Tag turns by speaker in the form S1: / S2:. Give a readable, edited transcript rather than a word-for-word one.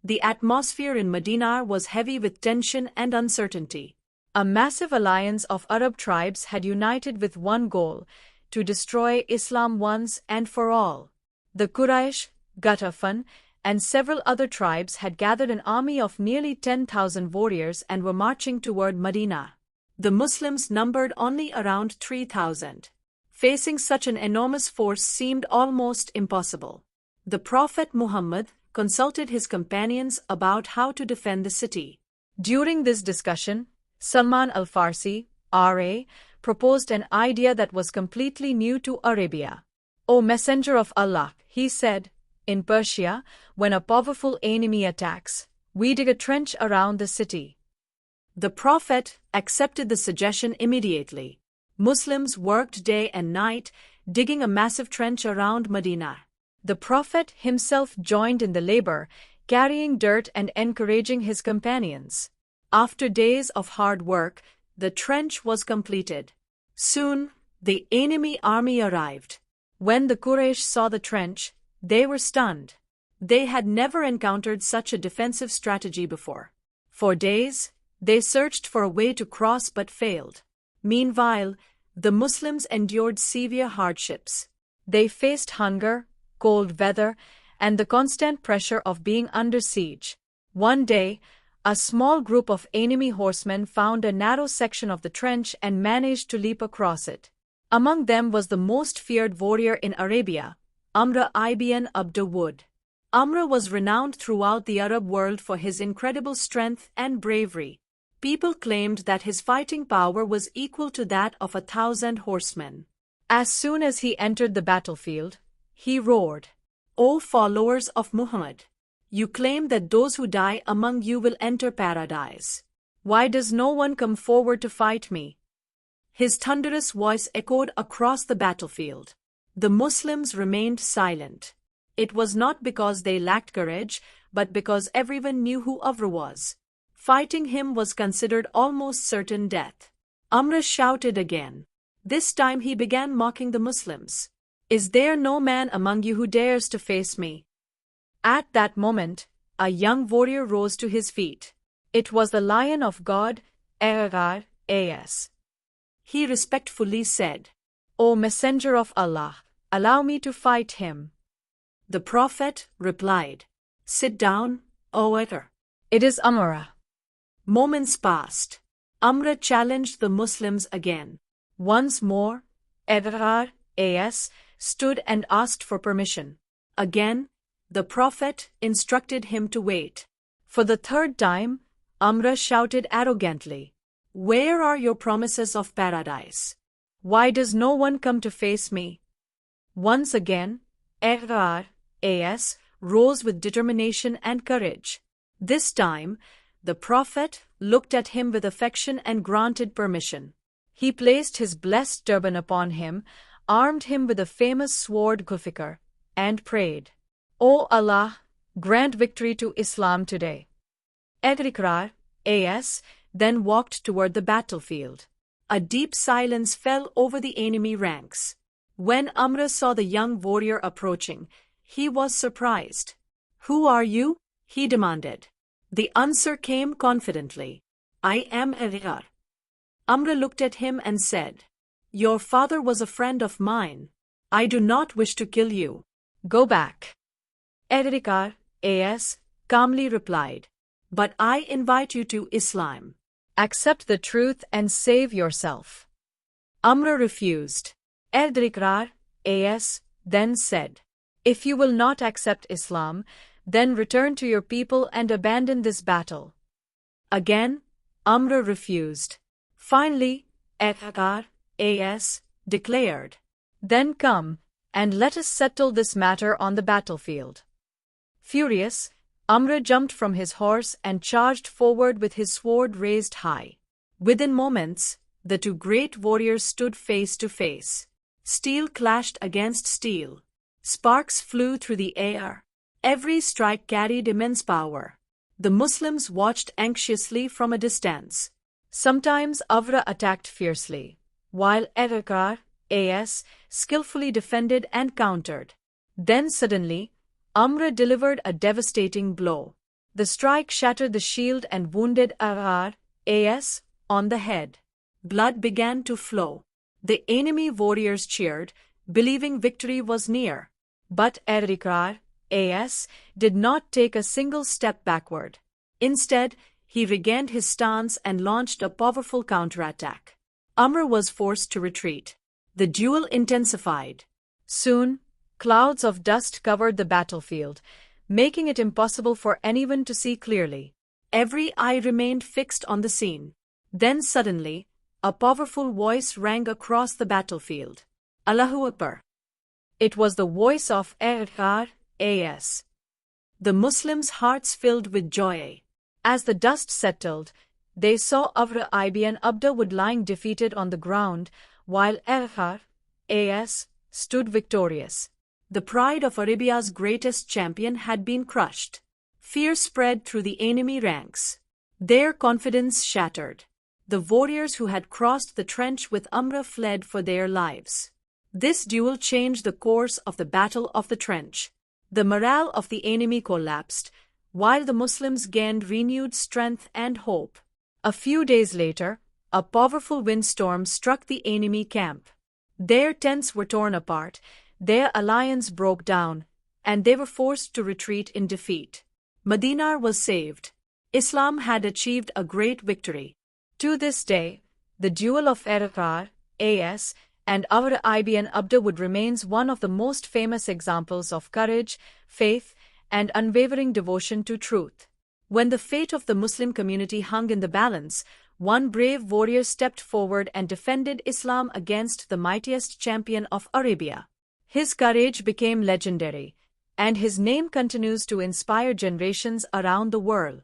S1: The atmosphere in Madinah was heavy with tension and uncertainty. A massive alliance of Arab tribes had united with one goal: to destroy Islam once and for all. The Quraysh, Ghatafan, and several other tribes had gathered an army of nearly 10,000 warriors and were marching toward Madinah. The Muslims numbered only around 3,000. Facing such an enormous force seemed almost impossible. The Prophet Muhammad consulted his companions about how to defend the city. During this discussion, Salman al-Farsi, R.A., proposed an idea that was completely new to Arabia. "O Messenger of Allah," he said, "in Persia, when a powerful enemy attacks, we dig a trench around the city." The Prophet accepted the suggestion immediately. Muslims worked day and night, digging a massive trench around Madinah. The Prophet himself joined in the labor, carrying dirt and encouraging his companions. After days of hard work, the trench was completed. Soon, the enemy army arrived. When the Quraysh saw the trench, they were stunned. They had never encountered such a defensive strategy before. For days, they searched for a way to cross but failed. Meanwhile, the Muslims endured severe hardships. They faced hunger, cold weather, and the constant pressure of being under siege. One day, a small group of enemy horsemen found a narrow section of the trench and managed to leap across it. Among them was the most feared warrior in Arabia, Amr ibn Abd Wudd. Amr was renowned throughout the Arab world for his incredible strength and bravery. People claimed that his fighting power was equal to that of 1,000 horsemen. As soon as he entered the battlefield, he roared, "O followers of Muhammad! You claim that those who die among you will enter paradise. Why does no one come forward to fight me?" His thunderous voice echoed across the battlefield. The Muslims remained silent. It was not because they lacked courage, but because everyone knew who Amr was. Fighting him was considered almost certain death. Amr shouted again. This time he began mocking the Muslims. "Is there no man among you who dares to face me?" At that moment, a young warrior rose to his feet. It was the Lion of God, Haider-e-Karrar. He respectfully said, "O Messenger of Allah, allow me to fight him." The Prophet replied, "Sit down, O Haider. It is Amr." Moments passed. Amr challenged the Muslims again. Once more, Haider-e-Karrar stood and asked for permission. Again, the Prophet instructed him to wait. For the third time, Amr shouted arrogantly, "Where are your promises of paradise? Why does no one come to face me?" Once again, Haider-e-Karrar rose with determination and courage. This time, the Prophet looked at him with affection and granted permission. He placed his blessed turban upon him, armed him with the famous sword Zulfikar, and prayed, "O Allah, grant victory to Islam today." Haider-e-Karrar then walked toward the battlefield. A deep silence fell over the enemy ranks. When Amr saw the young warrior approaching, he was surprised. "Who are you?" he demanded. The answer came confidently, "I am Haider." Amr looked at him and said, "Your father was a friend of mine. I do not wish to kill you. Go back." Haider-e-Karrar calmly replied, "But I invite you to Islam. Accept the truth and save yourself." Amr refused. Haider-e-Karrar then said, "If you will not accept Islam, then return to your people and abandon this battle." Again, Amr refused. Finally, Haider-e-Karrar declared, "Then come, and let us settle this matter on the battlefield." Furious, Amr jumped from his horse and charged forward with his sword raised high. Within moments, the two great warriors stood face to face. Steel clashed against steel. Sparks flew through the air. Every strike carried immense power. The Muslims watched anxiously from a distance. Sometimes Amr attacked fiercely, while Haider-e-Karrar skillfully defended and countered. Then suddenly, Amr delivered a devastating blow. The strike shattered the shield and wounded Karrar on the head. Blood began to flow. The enemy warriors cheered, believing victory was near. But Haider-e-Karrar did not take a single step backward. Instead, he regained his stance and launched a powerful counterattack. Amr was forced to retreat. The duel intensified. Soon, clouds of dust covered the battlefield, making it impossible for anyone to see clearly. Every eye remained fixed on the scene. Then suddenly, a powerful voice rang across the battlefield. Allahu Akbar. It was the voice of Haider-e-Karrar. The Muslims' hearts filled with joy. As the dust settled, they saw Amr ibn Abd Wudd lying defeated on the ground, while Haider-e-Karrar stood victorious. The pride of Arabia's greatest champion had been crushed. Fear spread through the enemy ranks. Their confidence shattered. The warriors who had crossed the trench with Amr fled for their lives. This duel changed the course of the Battle of the Trench. The morale of the enemy collapsed, while the Muslims gained renewed strength and hope. A few days later, a powerful windstorm struck the enemy camp. Their tents were torn apart, their alliance broke down, and they were forced to retreat in defeat. Madinah was saved. Islam had achieved a great victory. To this day, the duel of Haider-e-Karrar and Amr ibn Abd Wudd remains one of the most famous examples of courage, faith, and unwavering devotion to truth. When the fate of the Muslim community hung in the balance, one brave warrior stepped forward and defended Islam against the mightiest champion of Arabia. His courage became legendary, and his name continues to inspire generations around the world.